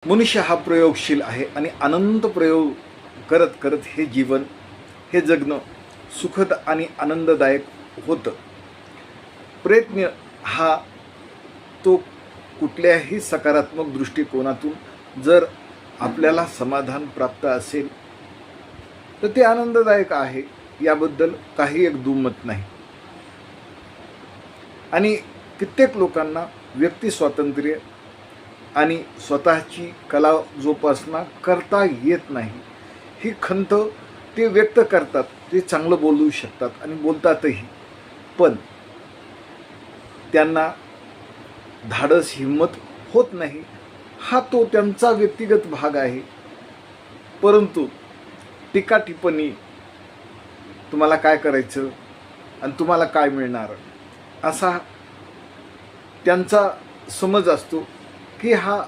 मनुष्य हा प्रयोगशील आहे आणि अनंत प्रयोग करत करत हे जीवन, हे जगणं सुखद आणि आनंददायक होतं. प्रयत्न हा तो कुठल्याही सकारात्मक दृष्टिकोनातून जर आपल्याला समाधान प्राप्त असेल तर ते आनंददायक आहे, याबद्दल काही एक दुमत नाही. आणि कित्येक लोकांना व्यक्ती स्वातंत्र्य आणि स्वतःची कला जोपासना करता येत नाही, ही खंत ते व्यक्त करतात. ते चांगलं बोलू शकतात आणि बोलतातही, पण त्यांना धाडस हिम्मत होत नाही. हा तो त्यांचा व्यक्तिगत भाग आहे. परंतु टीका टिप्पणी, तुम्हाला काय करायचं आणि तुम्हाला काय मिळणार, असा त्यांचा समज असतो की हा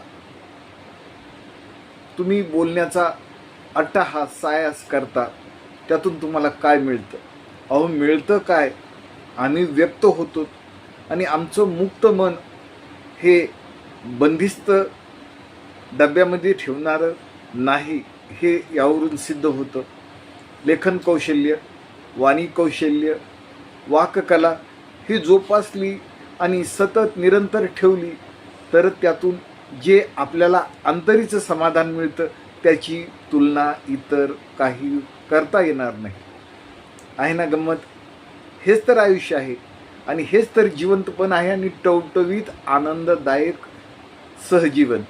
तुम्ही बोलण्याचा अट्टहास सायास करता, त्यातून तुम्हाला काय मिळतं. अहो मिळतं काय, आम्ही व्यक्त होतो आणि आमचं मुक्त मन हे बंदिस्त डब्यामध्ये ठेवणारं नाही, हे यावरून सिद्ध होतं. लेखन कौशल्य, वाणी कौशल्य, वाककला ही जोपासली आणि सतत निरंतर ठेवली तर त्यातून जे आपल्याला आंतरिक समाधान मिळतं त्याची तुलना इतर काही करता येणार नाही. आहे ना गंमत? हेच तर आयुष्य आहे आणि हेच तर जिवंतपण आहे आणि टवटवीत आनंददायक सहजीवन.